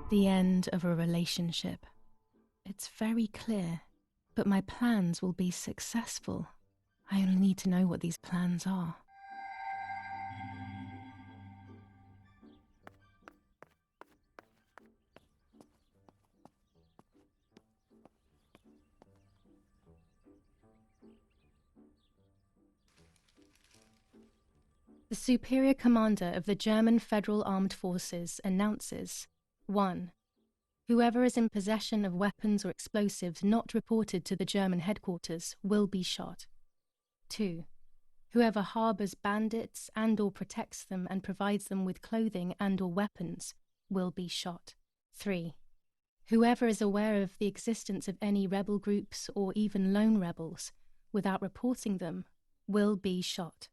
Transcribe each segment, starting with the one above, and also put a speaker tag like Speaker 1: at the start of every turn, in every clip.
Speaker 1: The end of a relationship. It's very clear, but my plans will be successful. I only need to know what these plans are. The Superior Commander of the German Federal Armed Forces announces 1. Whoever is in possession of weapons or explosives not reported to the German headquarters will be shot. 2. Whoever harbors bandits and/or protects them and provides them with clothing and/or weapons will be shot. 3. Whoever is aware of the existence of any rebel groups or even lone rebels without reporting them will be shot.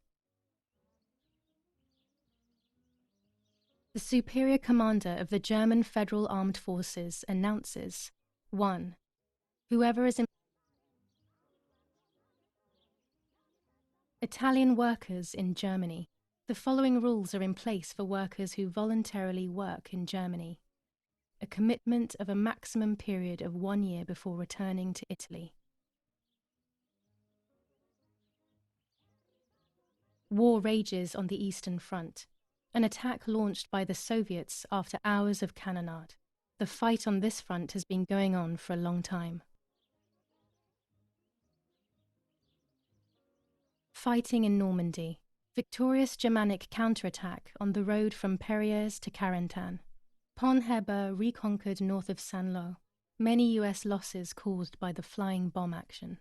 Speaker 1: The Superior Commander of the German Federal Armed Forces announces 1. Whoever is in Italian workers in Germany. The following rules are in place for workers who voluntarily work in Germany. A commitment of a maximum period of 1 year before returning to Italy. War rages on the Eastern Front. An attack launched by the Soviets after hours of cannonade. The fight on this front has been going on for a long time. Fighting in Normandy. Victorious Germanic counterattack on the road from Perrières to Carentan. Pont-Heber reconquered north of Saint-Lô. Many US losses caused by the flying bomb action.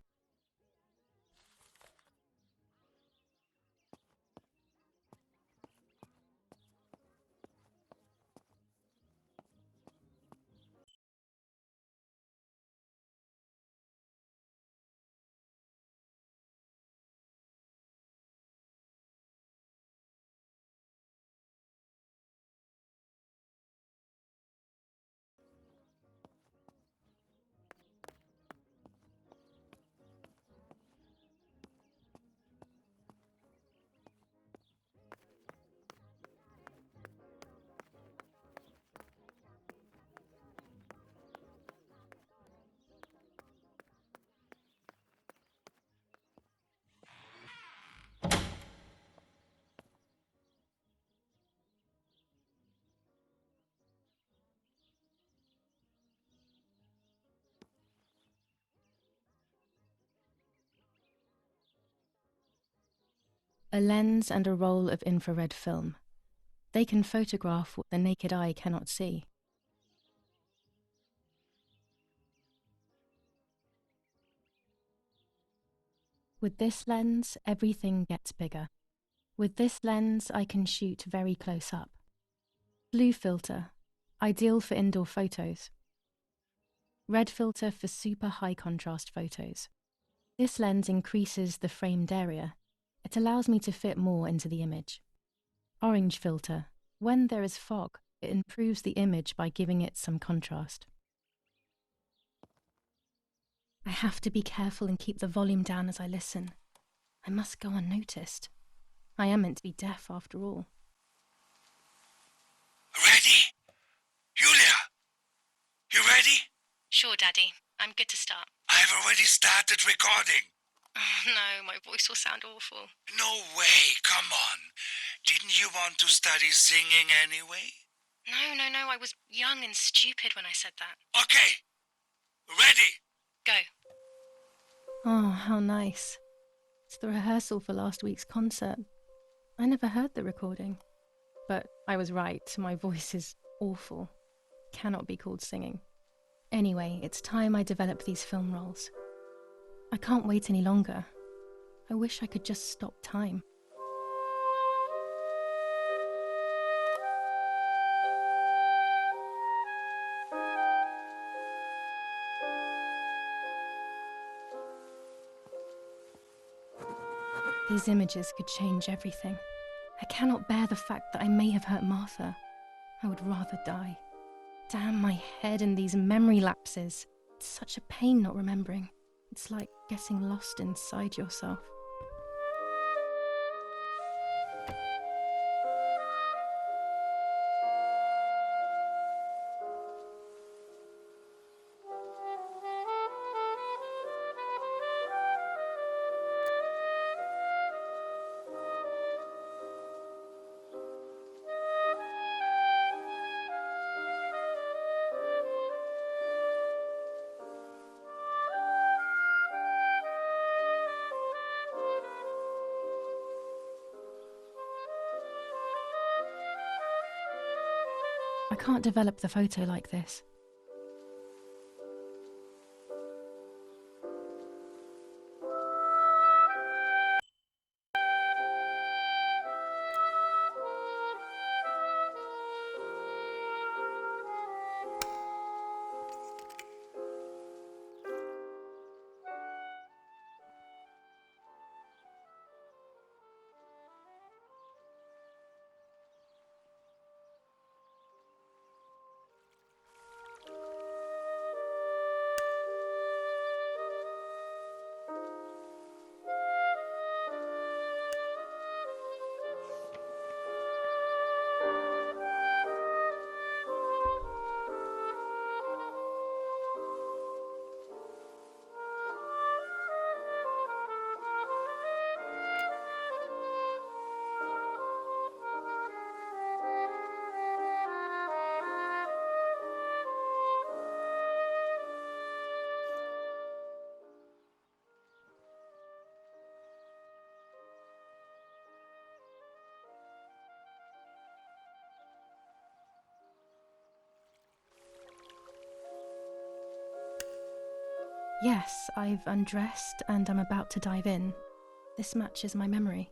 Speaker 1: A lens and a roll of infrared film. They can photograph what the naked eye cannot see. With this lens, everything gets bigger. With this lens, I can shoot very close up. Blue filter, ideal for indoor photos. Red filter for super high contrast photos. This lens increases the framed area. It allows me to fit more into the image. Orange filter. When there is fog, it improves the image by giving it some contrast. I have to be careful and keep the volume down as I listen. I must go unnoticed. I am meant to be deaf after all.
Speaker 2: Ready? Julia, you ready?
Speaker 1: Sure, Daddy. I'm good to start.
Speaker 2: I've already started recording.
Speaker 1: Oh, no, my voice will sound awful.
Speaker 2: No way, come on. Didn't you want to study singing anyway?
Speaker 1: No, I was young and stupid when I said that.
Speaker 2: Okay, ready?
Speaker 1: Go. Oh, how nice. It's the rehearsal for last week's concert. I never heard the recording. But I was right, my voice is awful. Cannot be called singing. Anyway, it's time I develop these film roles. I can't wait any longer. I wish I could just stop time. These images could change everything. I cannot bear the fact that I may have hurt Martha. I would rather die. Damn my head and these memory lapses. It's such a pain not remembering. It's like getting lost inside yourself. I can't develop the photo like this. Yes, I've undressed and I'm about to dive in. This matches my memory.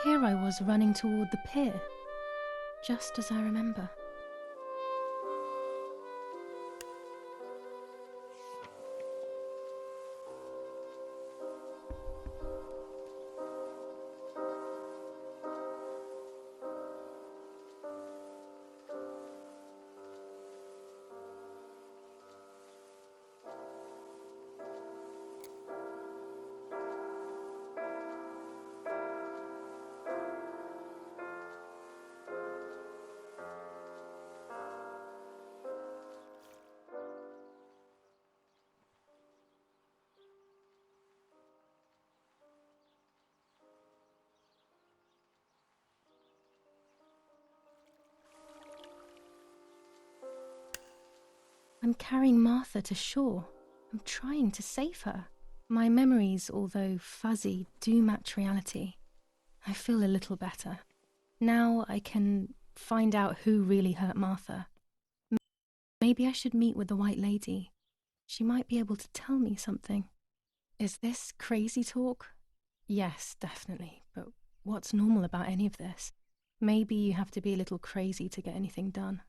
Speaker 1: Here I was running toward the pier, just as I remember. I'm carrying Martha to shore. I'm trying to save her. My memories, although fuzzy, do match reality. I feel a little better. Now I can find out who really hurt Martha. Maybe I should meet with the White Lady. She might be able to tell me something. Is this crazy talk? Yes, definitely, but what's normal about any of this? Maybe you have to be a little crazy to get anything done.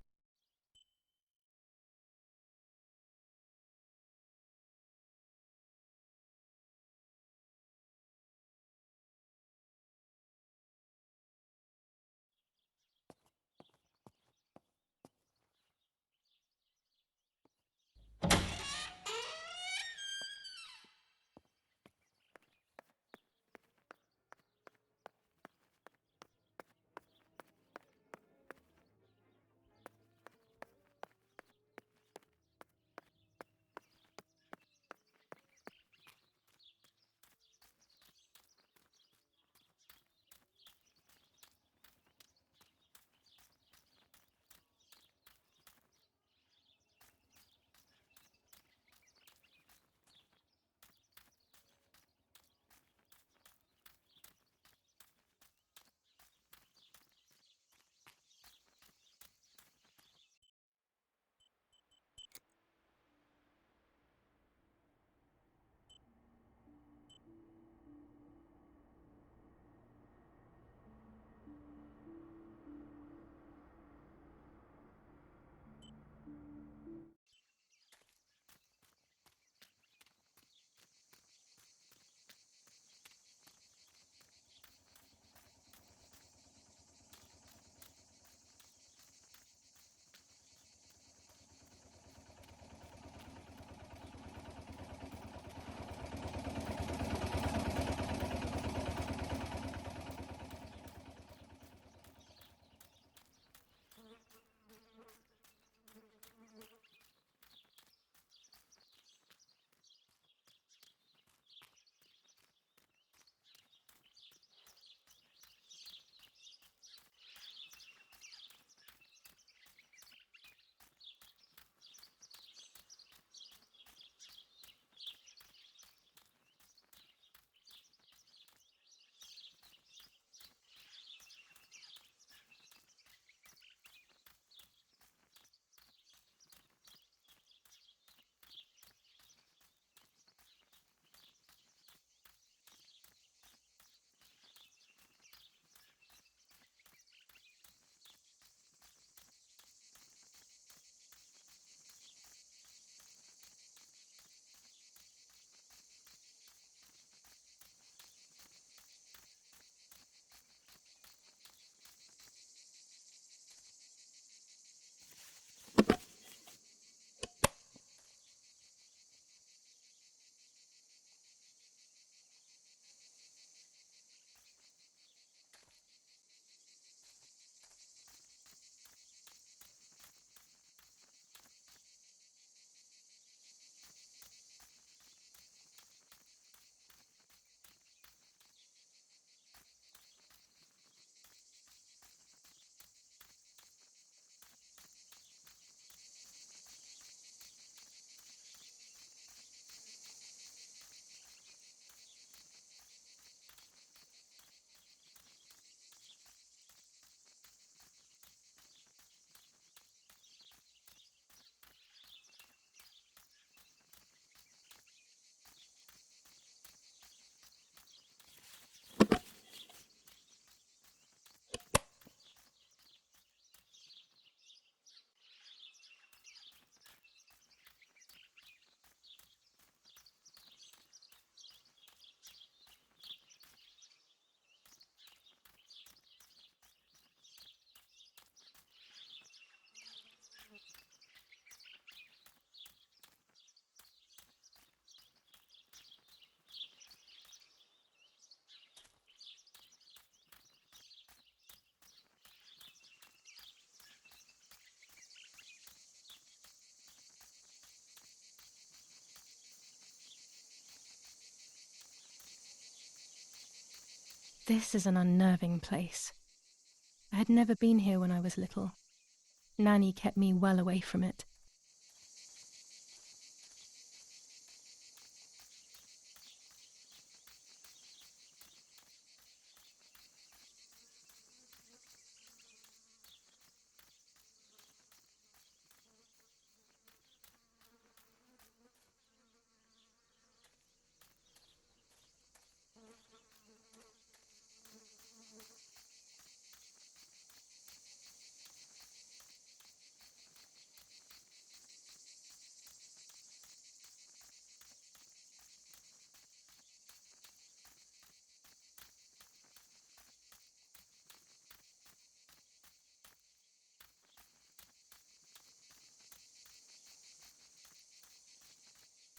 Speaker 1: This is an unnerving place. I had never been here when I was little. Nanny kept me well away from it.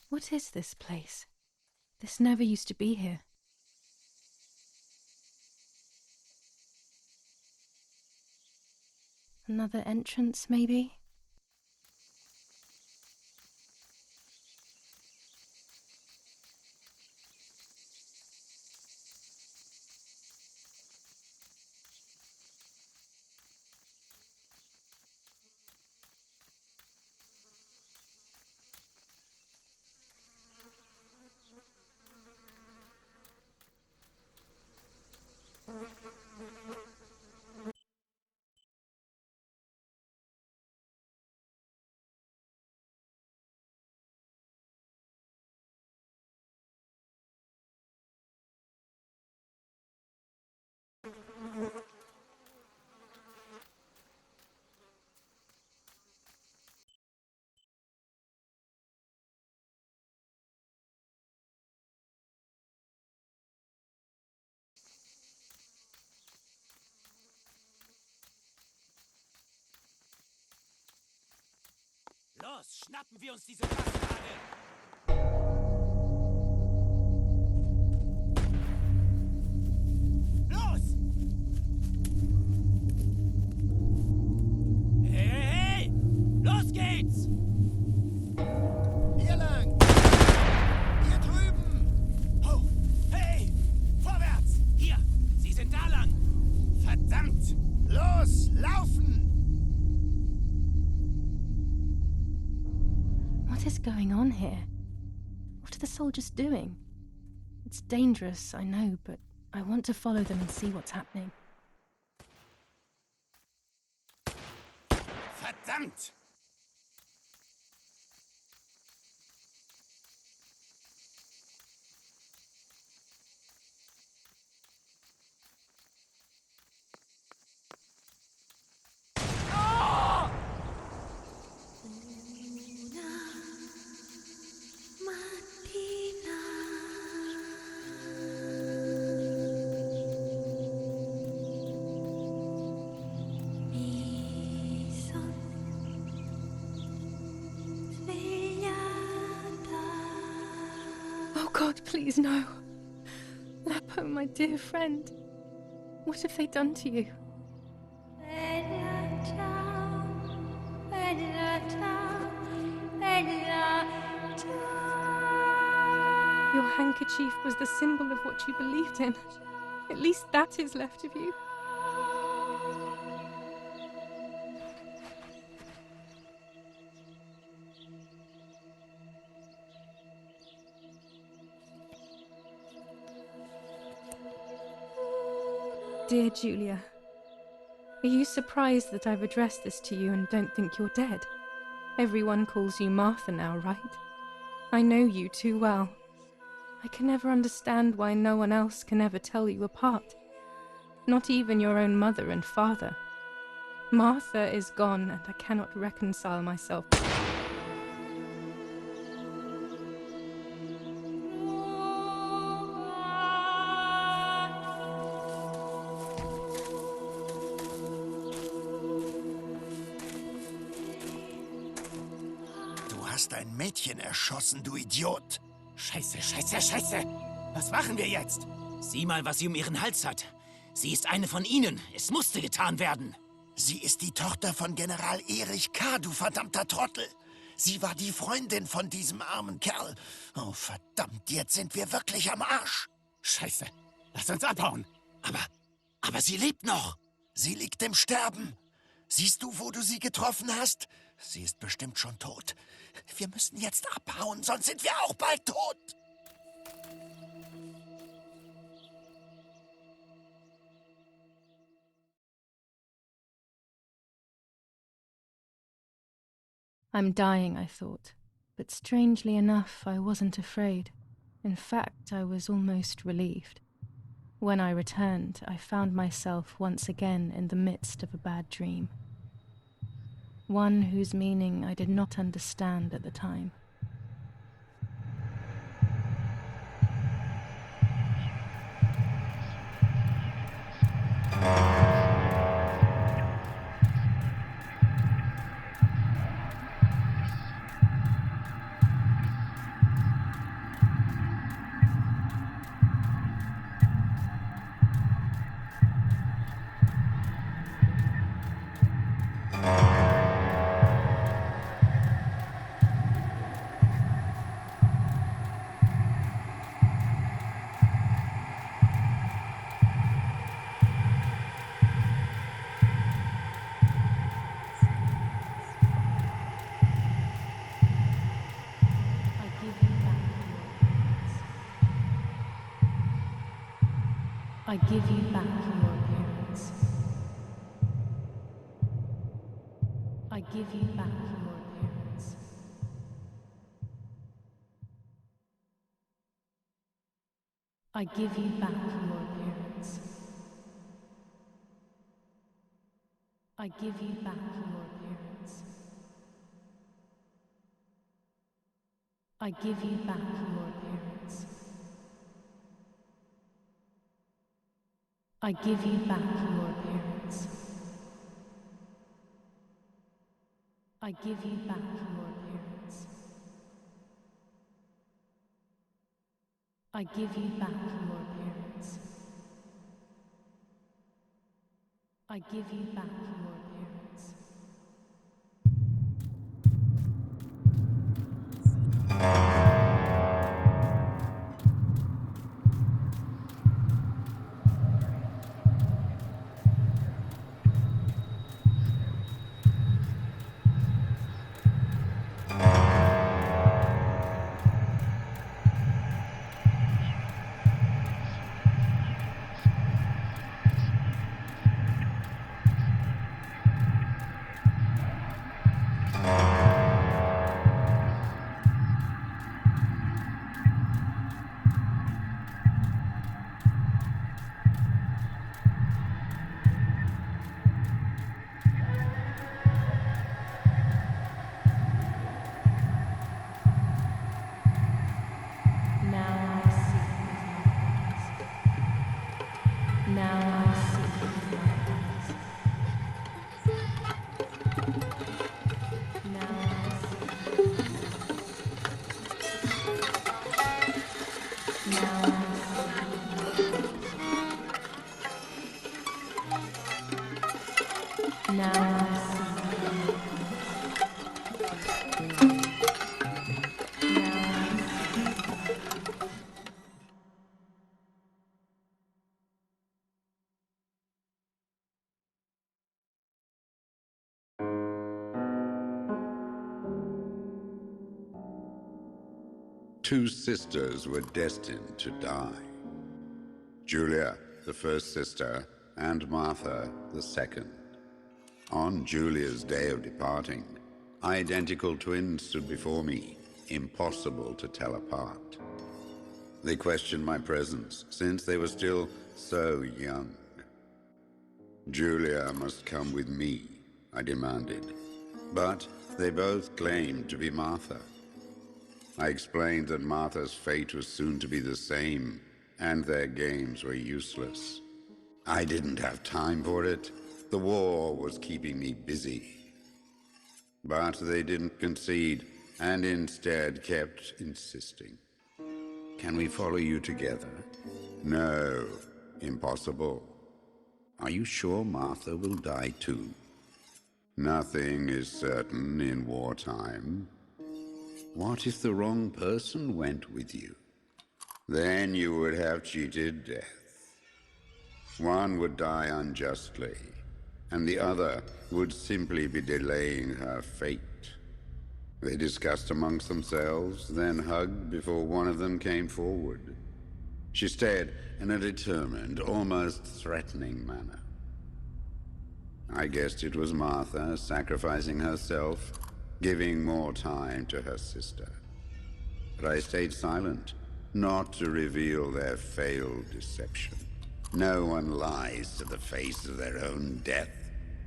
Speaker 1: What is this place? This never used to be here. Another entrance, maybe?
Speaker 3: Los, schnappen wir uns diese Bastarde! Los! Hey, hey, hey! Los geht's!
Speaker 4: Hier lang! Hier drüben!
Speaker 3: Hoch! Hey! Vorwärts! Hier! Sie sind da lang! Verdammt!
Speaker 4: Los, laufen!
Speaker 1: What is going on here? What are the soldiers doing? It's dangerous, I know, but I want to follow them and see what's happening.
Speaker 3: Verdammt!
Speaker 1: Oh God, please no. Lapo, my dear friend. What have they done to you? Your handkerchief was the symbol of what you believed in. At least that is left of you. Dear Julia, are you surprised that I've addressed this to you and don't think you're dead? Everyone calls you Martha now, right? I know you too well. I can never understand why no one else can ever tell you apart. Not even your own mother and father. Martha is gone and I cannot reconcile myself.
Speaker 4: Du hast ein Mädchen erschossen, du Idiot!
Speaker 3: Scheiße, scheiße, scheiße! Was machen wir jetzt? Sieh mal, was sie um ihren Hals hat. Sie ist eine von ihnen. Es musste getan werden.
Speaker 4: Sie ist die Tochter von General Erich K., du verdammter Trottel! Sie war die Freundin von diesem armen Kerl. Oh, verdammt, jetzt sind wir wirklich am Arsch!
Speaker 3: Scheiße, lass uns abhauen. Aber sie lebt noch.
Speaker 4: Sie liegt im Sterben. Siehst du, wo du sie getroffen hast? Sie ist bestimmt schon tot. Wir müssen jetzt abhauen, sonst sind wir auch bald tot.
Speaker 1: I'm dying, I thought. But strangely enough, I wasn't afraid. In fact, I was almost relieved. When I returned, I found myself once again in the midst of a bad dream. One whose meaning I did not understand at the time. I give you back your appearance. I give you back your appearance. I give you back your appearance. I give you back your appearance. I give you back your appearance. I give you back your appearance. I give you back your appearance. I give you back your appearance. I give you back your appearance. Now I see with my eyes. Now I see with my eyes. Now I see. Now I see. Now I see.
Speaker 5: Two sisters were destined to die. Julia, the first sister, and Martha, the second. On Julia's day of departing, identical twins stood before me, impossible to tell apart. They questioned my presence, since they were still so young. Julia must come with me, I demanded, but they both claimed to be Martha. I explained that Martha's fate was soon to be the same, and their games were useless. I didn't have time for it. The war was keeping me busy. But they didn't concede, and instead kept insisting. Can we follow you together? No, impossible. Are you sure Martha will die too? Nothing is certain in wartime. What if the wrong person went with you? Then you would have cheated death. One would die unjustly, and the other would simply be delaying her fate. They discussed amongst themselves, then hugged before one of them came forward. She stared in a determined, almost threatening manner. I guessed it was Martha sacrificing herself, giving more time to her sister. But I stayed silent, not to reveal their failed deception. No one lies to the face of their own death,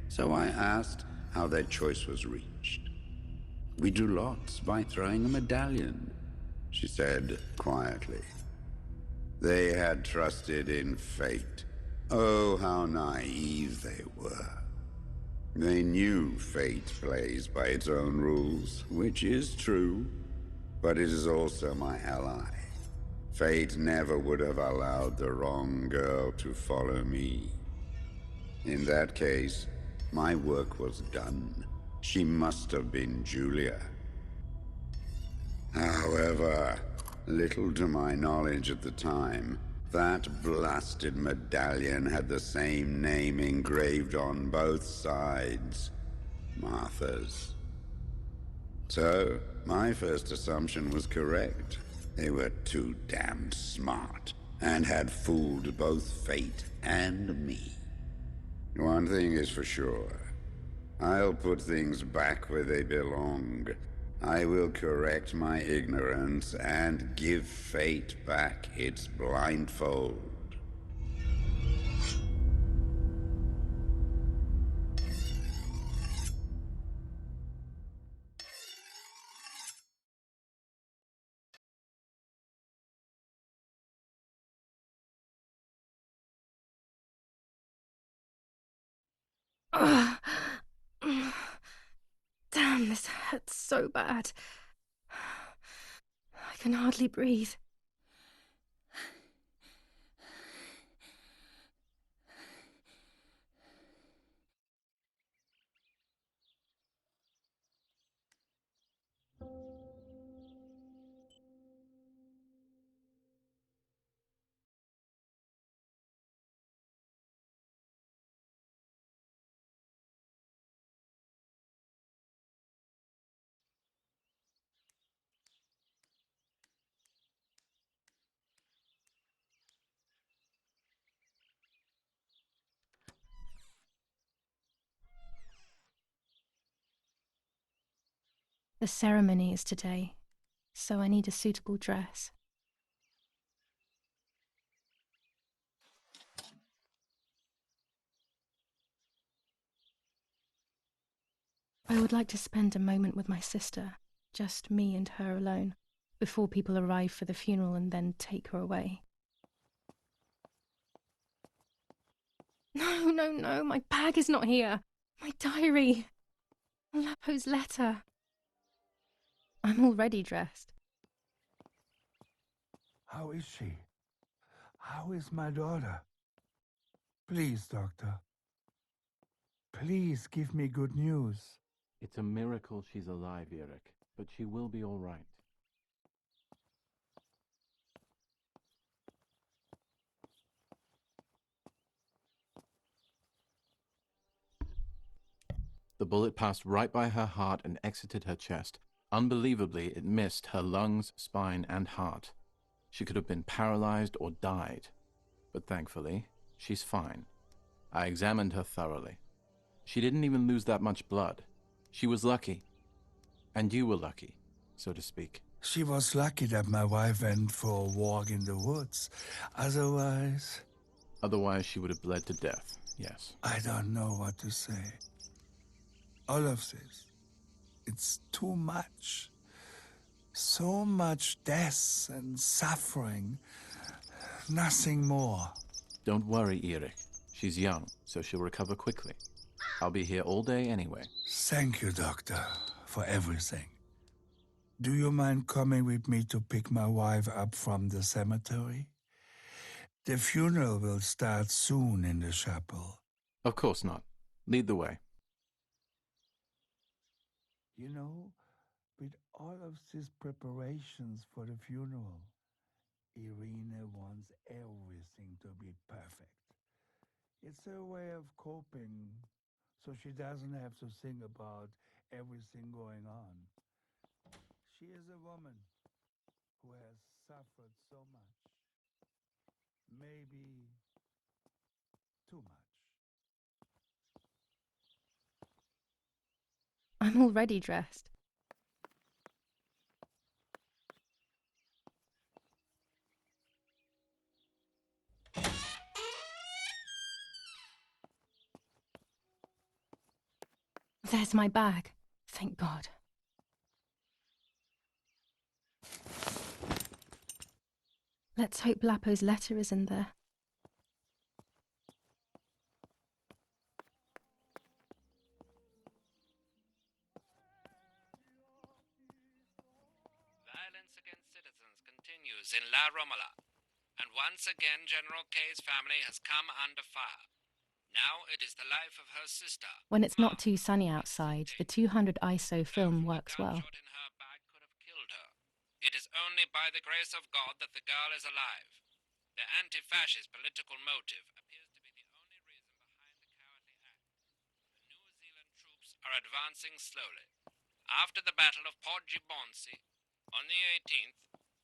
Speaker 5: so I asked how their choice was reached. We drew lots by throwing a medallion, she said quietly. They had trusted in fate. Oh, how naive they were. They knew fate plays by its own rules, which is true, but it is also my ally. Fate never would have allowed the wrong girl to follow me. In that case, my work was done. She must have been Julia. However, little to my knowledge at the time, that blasted medallion had the same name engraved on both sides. Martha's. So, my first assumption was correct. They were too damned smart, and had fooled both fate and me. One thing is for sure. I'll put things back where they belong. I will correct my ignorance and give fate back its blindfold.
Speaker 1: Ugh. Damn, this hurts so bad. I can hardly breathe. The ceremony is today, so I need a suitable dress. I would like to spend a moment with my sister, just me and her alone, before people arrive for the funeral and then take her away. No, my bag is not here. My diary. Lapo's letter. I'm already dressed.
Speaker 6: How is she? How is my daughter? Please, doctor. Please give me good news.
Speaker 7: It's a miracle she's alive, Eric, but she will be all right. The bullet passed right by her heart and exited her chest. Unbelievably, it missed her lungs, spine, and heart. She could have been paralyzed or died. But thankfully, she's fine. I examined her thoroughly. She didn't even lose that much blood. She was lucky. And you were lucky, so to speak.
Speaker 6: She was lucky that my wife went for a walk in the woods. Otherwise,
Speaker 7: Otherwise, she would have bled to death, yes.
Speaker 6: I don't know what to say. All of this, it's too much. So much death and suffering. Nothing more.
Speaker 7: Don't worry, Eric. She's young, so she'll recover quickly. I'll be here all day anyway.
Speaker 6: Thank you, doctor, for everything. Do you mind coming with me to pick my wife up from the cemetery? The funeral will start soon in the chapel.
Speaker 7: Of course not. Lead the way.
Speaker 6: You know, with all of these preparations for the funeral, Irina wants everything to be perfect. It's her way of coping, so she doesn't have to think about everything going on. She is a woman who has suffered so much. Maybe too much.
Speaker 1: I'm already dressed. There's my bag. Thank God. Let's hope Lapo's letter is in there.
Speaker 8: Violence against citizens continues in La Romola, and once again General K's family has come under fire. Now it is the life of her sister.
Speaker 1: When it's not too sunny outside, the 200 ISO film works well.
Speaker 8: Gunshot in her back could have killed her. It is only by the grace of God that the girl is alive. The anti-fascist political motive appears to be the only reason behind the cowardly act. The New Zealand troops are advancing slowly. After the Battle of Port Gibbonsi, on the 18th,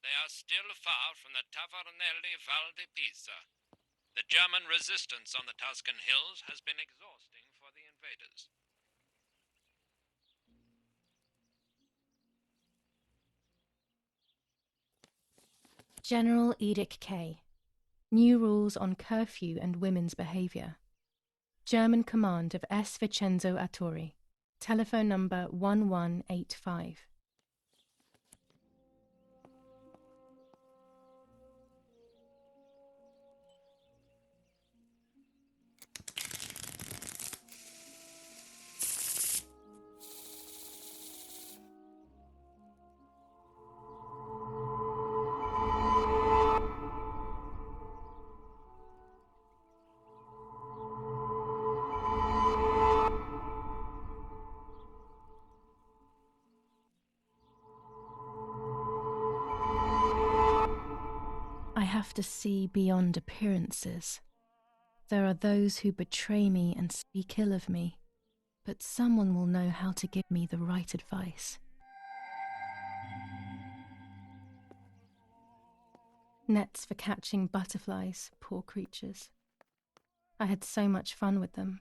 Speaker 8: they are still far from the Tavernelli Val di Pisa. The German resistance on the Tuscan hills has been exhausting for the invaders.
Speaker 1: General Edict K. New rules on curfew and women's behavior. German command of S. Vincenzo Attori. Telephone number 1185. I have to see beyond appearances. There are those who betray me and speak ill of me, but someone will know how to give me the right advice. Nets for catching butterflies, poor creatures. I had so much fun with them.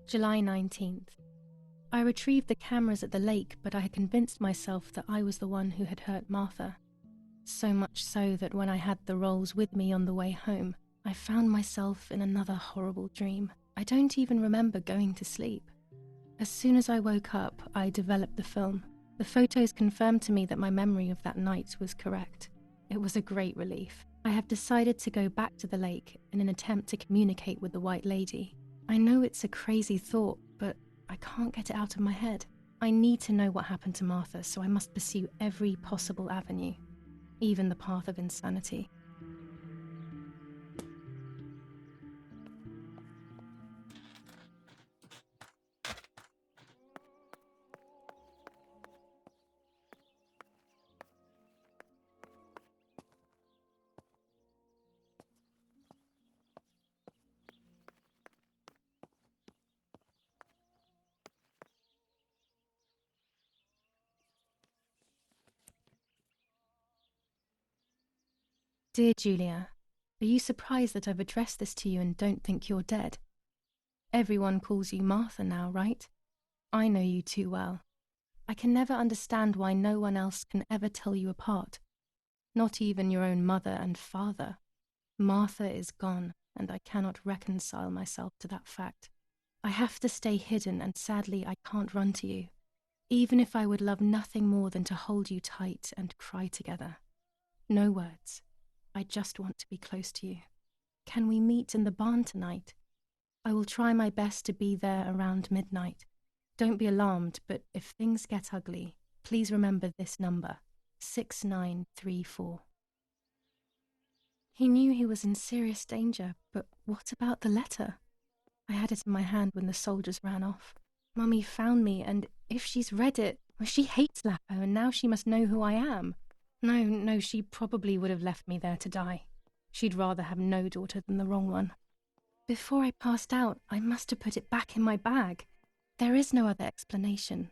Speaker 1: July 19th. I retrieved the cameras at the lake, but I had convinced myself that I was the one who had hurt Martha. So much so that when I had the rolls with me on the way home, I found myself in another horrible dream. I don't even remember going to sleep. As soon as I woke up, I developed the film. The photos confirmed to me that my memory of that night was correct. It was a great relief. I have decided to go back to the lake in an attempt to communicate with the White Lady. I know it's a crazy thought, but I can't get it out of my head. I need to know what happened to Martha, so I must pursue every possible avenue, even the path of insanity. Dear Julia, are you surprised that I've addressed this to you and don't think you're dead? Everyone calls you Martha now, right? I know you too well. I can never understand why no one else can ever tell you apart. Not even your own mother and father. Martha is gone, and I cannot reconcile myself to that fact. I have to stay hidden, and sadly I can't run to you, even if I would love nothing more than to hold you tight and cry together. No words. I just want to be close to you. Can we meet in the barn tonight? I will try my best to be there around midnight. Don't be alarmed, but if things get ugly, please remember this number, 6934. He knew he was in serious danger, but what about the letter? I had it in my hand when the soldiers ran off. Mummy found me, and if she's read it, well, she hates Lapo, and now she must know who I am. No, she probably would have left me there to die. She'd rather have no daughter than the wrong one. Before I passed out, I must have put it back in my bag. There is no other explanation.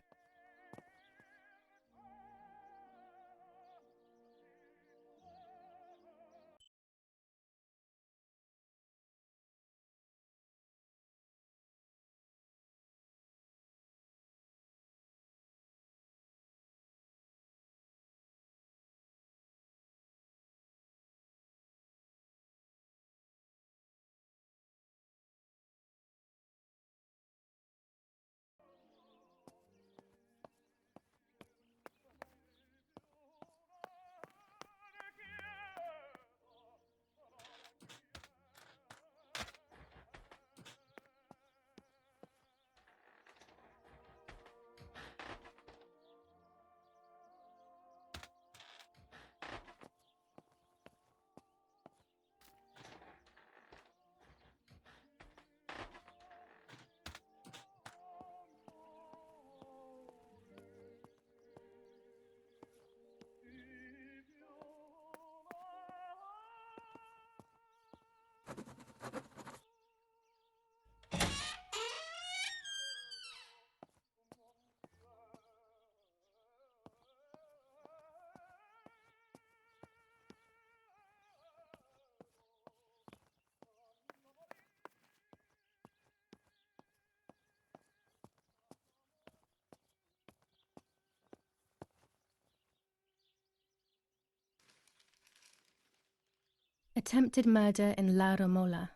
Speaker 1: Attempted murder in La Romola.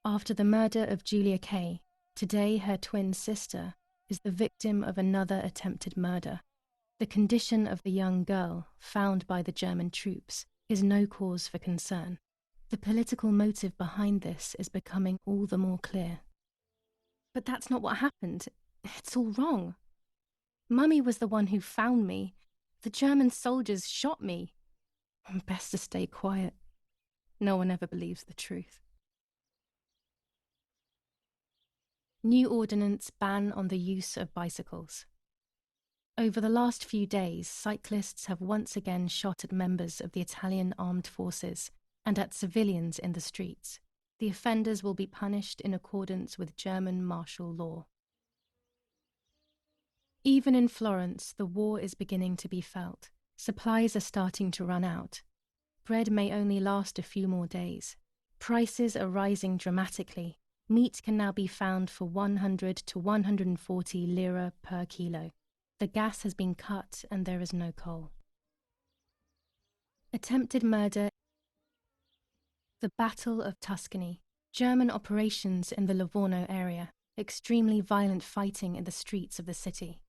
Speaker 1: After the murder of Julia Kay, today her twin sister is the victim of another attempted murder. The condition of the young girl, found by the German troops, is no cause for concern. The political motive behind this is becoming all the more clear. But that's not what happened. It's all wrong. Mummy was the one who found me. The German soldiers shot me. Best to stay quiet. No one ever believes the truth. New ordinance ban on the use of bicycles. Over the last few days, cyclists have once again shot at members of the Italian armed forces and at civilians in the streets. The offenders will be punished in accordance with German martial law. Even in Florence, the war is beginning to be felt. Supplies are starting to run out. Bread may only last a few more days. Prices are rising dramatically. Meat can now be found for 100 to 140 lira per kilo. The gas has been cut and there is no coal. Attempted murder. The Battle of Tuscany. German operations in the Livorno area. Extremely violent fighting in the streets of the city.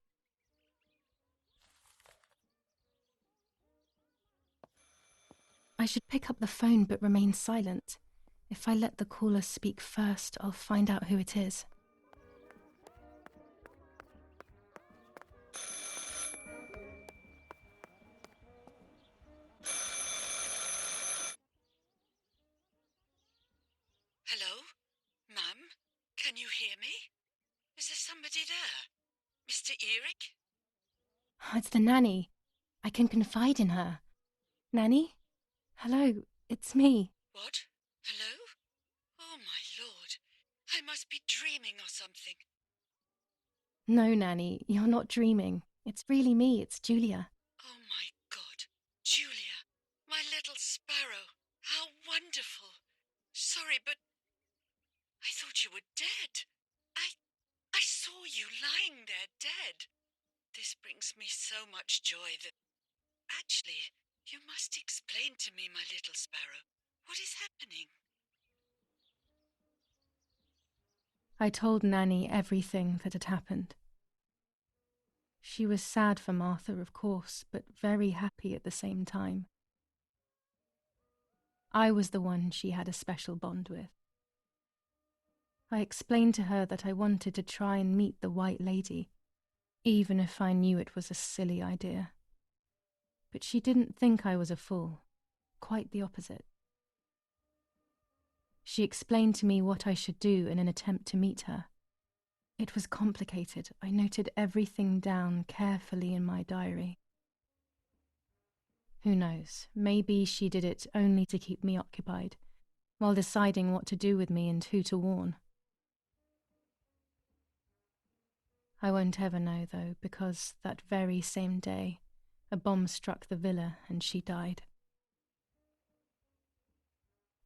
Speaker 1: I should pick up the phone but remain silent. If I let the caller speak first, I'll find out who it is.
Speaker 9: Hello? Mum? Can you hear me? Is there somebody there? Mr. Eric?
Speaker 1: It's the nanny. I can confide in her. Nanny? Hello, it's me.
Speaker 9: What? Hello? Oh, my lord. I must be dreaming or something.
Speaker 1: No, Nanny, you're not dreaming. It's really me, it's Julia.
Speaker 9: Oh, my God. Julia, my little sparrow. How wonderful. Sorry, but I thought you were dead. I saw you lying there dead. This brings me so much joy that... Actually, you must explain to me, my little sparrow. What is happening?
Speaker 1: I told Nanny everything that had happened. She was sad for Martha, of course, but very happy at the same time. I was the one she had a special bond with. I explained to her that I wanted to try and meet the White Lady, even if I knew it was a silly idea. But she didn't think I was a fool, quite the opposite. She explained to me what I should do in an attempt to meet her. It was complicated. I noted everything down carefully in my diary. Who knows, maybe she did it only to keep me occupied, while deciding what to do with me and who to warn. I won't ever know, though, because that very same day, a bomb struck the villa and she died.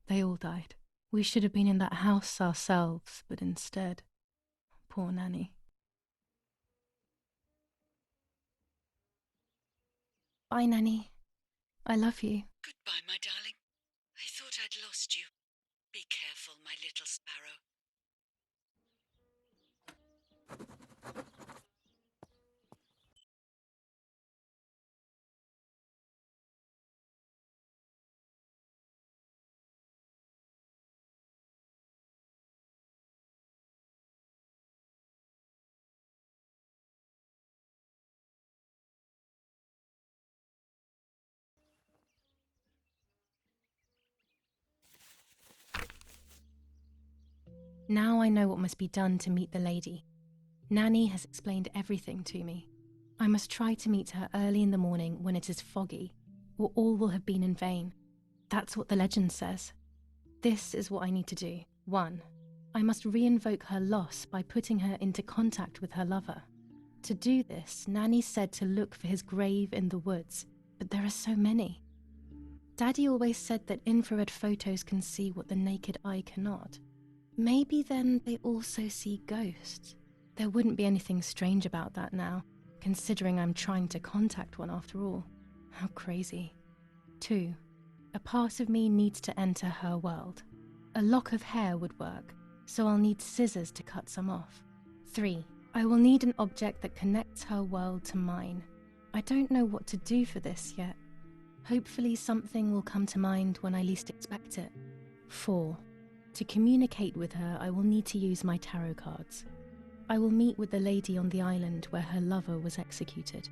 Speaker 1: They all died. We should have been in that house ourselves, but instead, poor Nanny. Bye, Nanny. I love you.
Speaker 9: Goodbye, my darling. I thought I'd lost you. Be careful, my little sparrow.
Speaker 1: Now I know what must be done to meet the lady. Nanny has explained everything to me. I must try to meet her early in the morning when it is foggy, or all will have been in vain. That's what the legend says. This is what I need to do. 1. I must reinvoke her loss by putting her into contact with her lover. To do this, Nanny said to look for his grave in the woods, but there are so many. Daddy always said that infrared photos can see what the naked eye cannot. Maybe then they also see ghosts. There wouldn't be anything strange about that now, considering I'm trying to contact one after all. How crazy. 2. A part of me needs to enter her world. A lock of hair would work, so I'll need scissors to cut some off. 3. I will need an object that connects her world to mine. I don't know what to do for this yet. Hopefully something will come to mind when I least expect it. 4. To communicate with her, I will need to use my tarot cards. I will meet with the lady on the island where her lover was executed.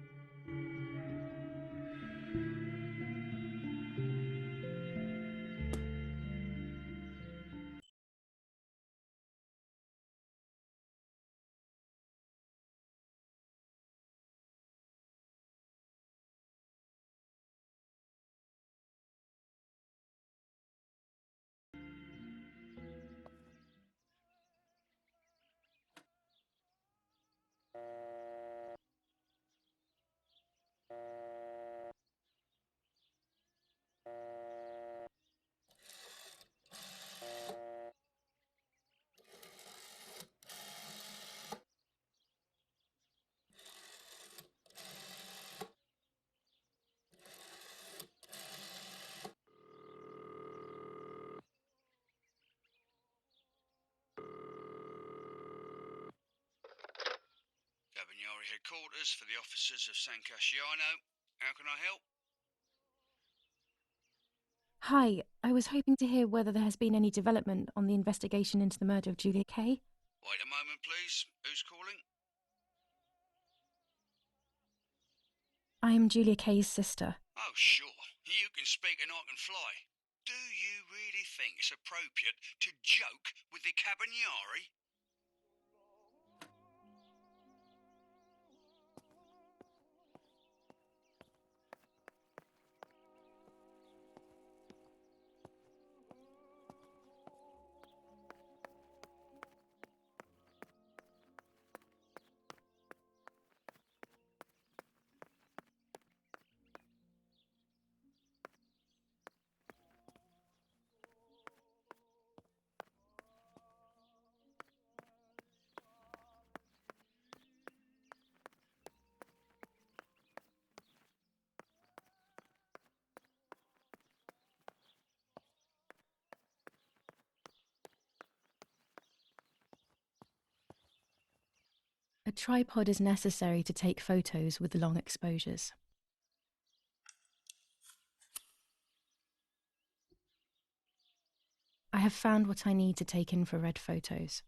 Speaker 2: Cabagnari headquarters for the officers of San Casciano. How can I help?
Speaker 1: Hi, I was hoping to hear whether there has been any development on the investigation into the murder of Julia Kay.
Speaker 2: Wait a moment, please. Who's calling?
Speaker 1: I am Julia Kay's sister.
Speaker 2: Oh, sure. You can speak and I can fly. Do you really think it's appropriate to joke with the Cabagnari?
Speaker 1: A tripod is necessary to take photos with long exposures. I have found what I need to take infrared photos.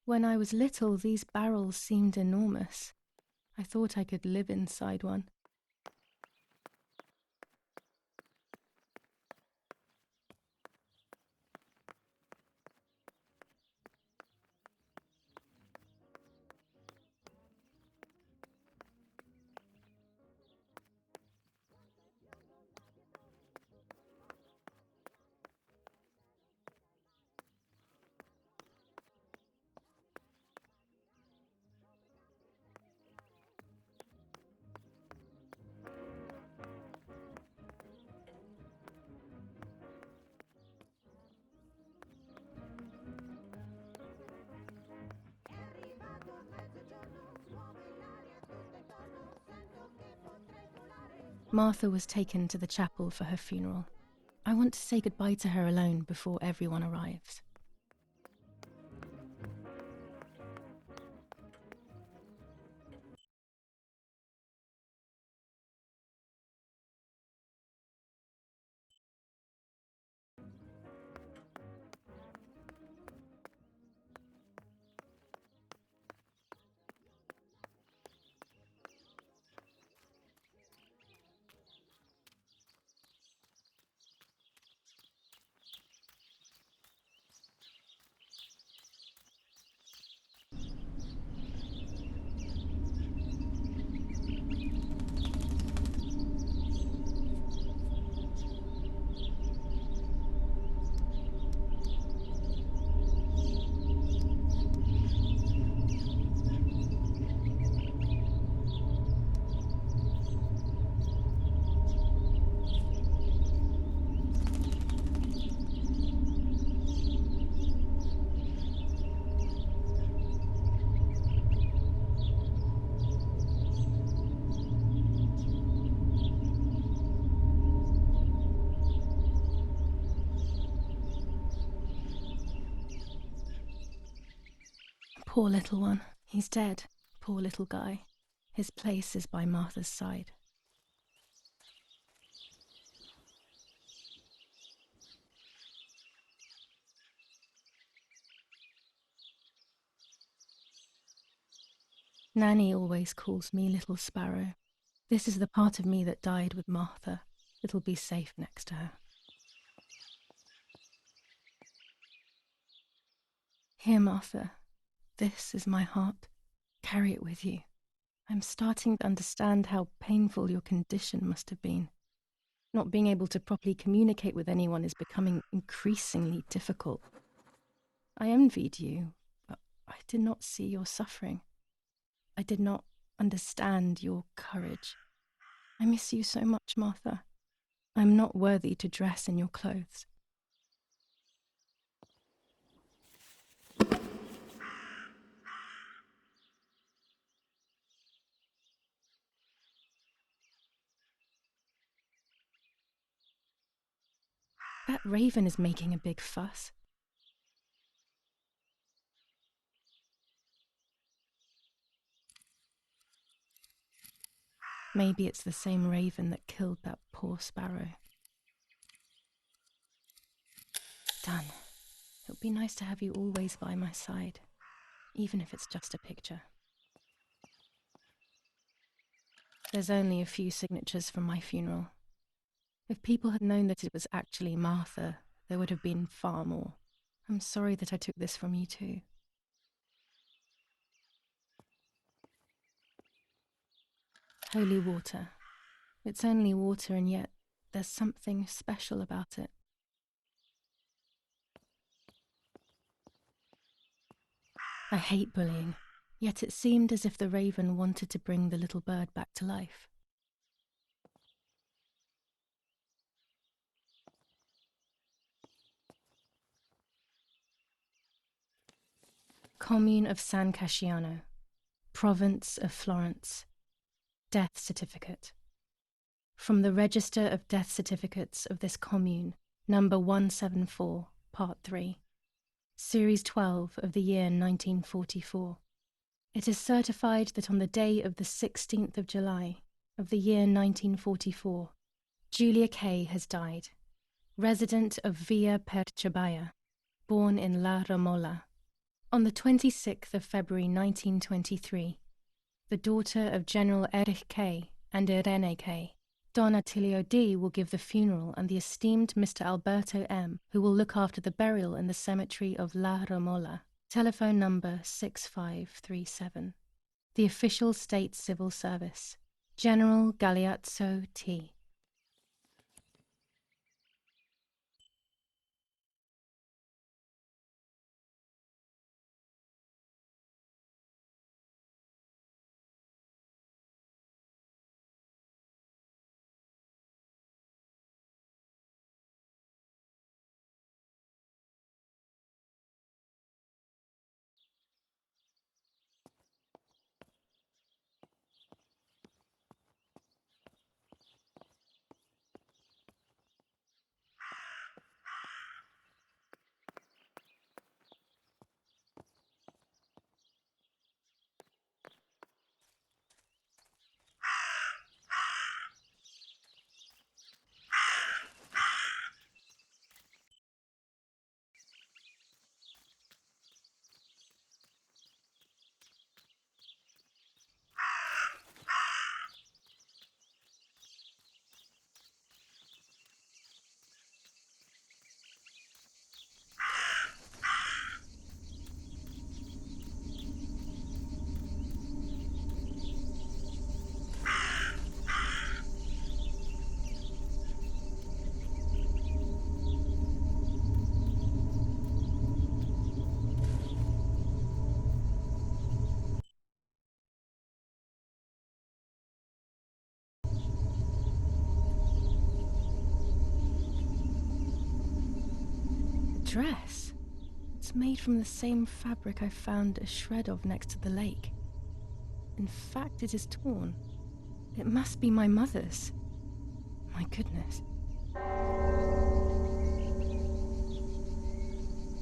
Speaker 1: When I was little, these barrels seemed enormous. I thought I could live inside one. Martha was taken to the chapel for her funeral. I want to say goodbye to her alone before everyone arrives. Poor little one. He's dead. Poor little guy. His place is by Martha's side. Nanny always calls me Little Sparrow. This is the part of me that died with Martha. It'll be safe next to her. Here, Martha. This is my heart. Carry it with you. I'm starting to understand how painful your condition must have been. Not being able to properly communicate with anyone is becoming increasingly difficult. I envied you, but I did not see your suffering. I did not understand your courage. I miss you so much, Martha. I'm not worthy to dress in your clothes. That raven is making a big fuss. Maybe it's the same raven that killed that poor sparrow. Done. It would be nice to have you always by my side, even if it's just a picture. There's only a few signatures from my funeral. If people had known that it was actually Martha, there would have been far more. I'm sorry that I took this from you too. Holy water. It's only water, and yet there's something special about it. I hate bullying, yet it seemed as if the raven wanted to bring the little bird back to life. Commune of San Casciano, Province of Florence. Death certificate. From the Register of Death Certificates of this commune, number 174, Part 3, Series 12 of the year 1944. It is certified that on the day of the 16th of July of the year 1944, Julia Kay has died, resident of Via Perchabaya, born in La Ramola. On the 26th of February 1923, the daughter of General Erich K. and Irene K., Don Attilio D. will give the funeral, and the esteemed Mr. Alberto M., who will look after the burial in the cemetery of La Romola. Telephone number 6537. The official state civil service. General Galeazzo T. Dress. It's made from the same fabric I found a shred of next to the lake. In fact, it is torn. It must be my mother's. My goodness.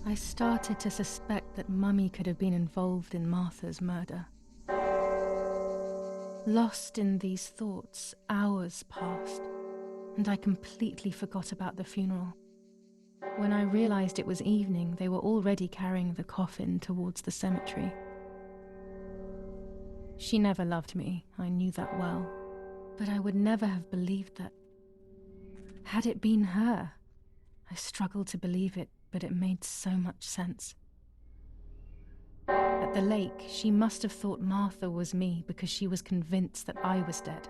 Speaker 1: I started to suspect that Mummy could have been involved in Martha's murder. Lost in these thoughts, hours passed, and I completely forgot about the funeral. When I realized it was evening, they were already carrying the coffin towards the cemetery. She never loved me, I knew that well, but I would never have believed that. Had it been her? I struggled to believe it, but it made so much sense. At the lake, she must have thought Martha was me because she was convinced that I was dead.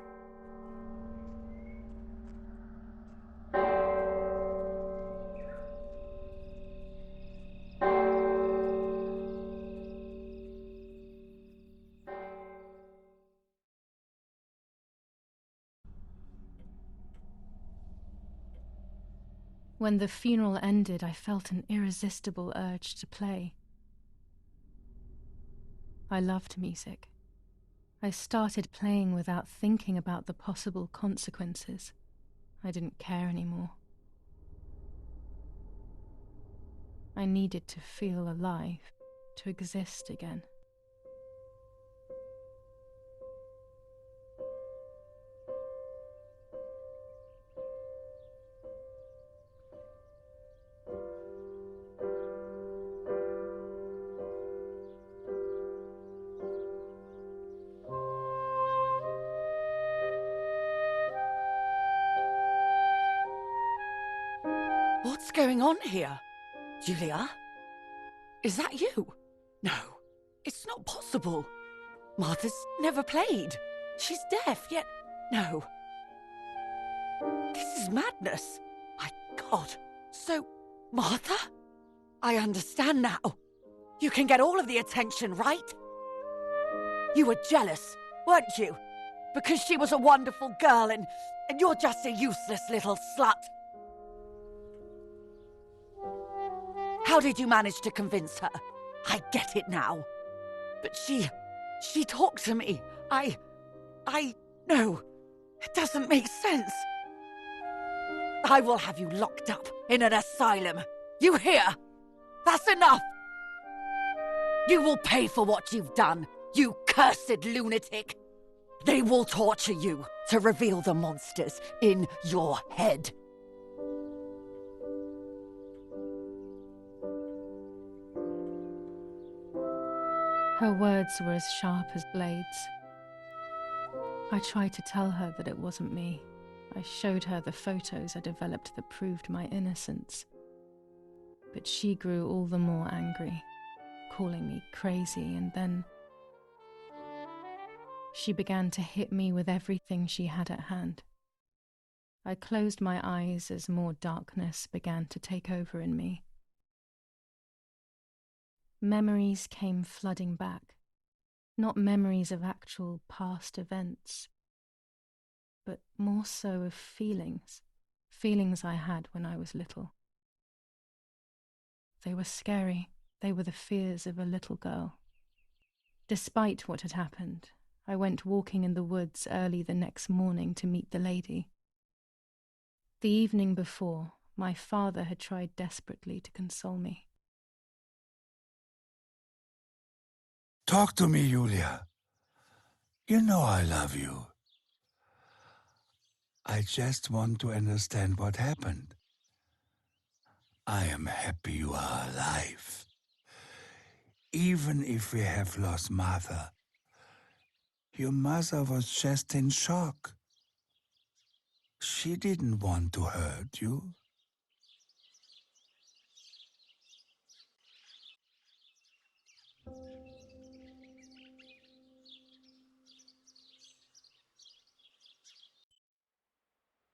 Speaker 1: When the funeral ended, I felt an irresistible urge to play. I loved music. I started playing without thinking about the possible consequences. I didn't care anymore. I needed to feel alive, to exist again.
Speaker 9: What's going on here? Julia? Is that you? No, it's not possible. Martha's never played. She's deaf, yet no. This is madness. My God. So, Martha? I understand now. You can get all of the attention, right? You were jealous, weren't you? Because she was a wonderful girl and you're just a useless little slut. How did you manage to convince her? I get it now. But she talked to me. No, it doesn't make sense. I will have you locked up in an asylum. You hear? That's enough. You will pay for what you've done, you cursed lunatic. They will torture you to reveal the monsters in your head.
Speaker 1: Her words were as sharp as blades. I tried to tell her that it wasn't me. I showed her the photos I developed that proved my innocence. But she grew all the more angry, calling me crazy, and then she began to hit me with everything she had at hand. I closed my eyes as more darkness began to take over in me. Memories came flooding back, not memories of actual past events, but more so of feelings I had when I was little. They were scary. They were the fears of a little girl. Despite what had happened, I went walking in the woods early the next morning to meet the lady. The evening before, my father had tried desperately to console me.
Speaker 6: Talk to me, Julia. You know I love you. I just want to understand what happened. I am happy you are alive. Even if we have lost Martha, your mother was just in shock. She didn't want to hurt you.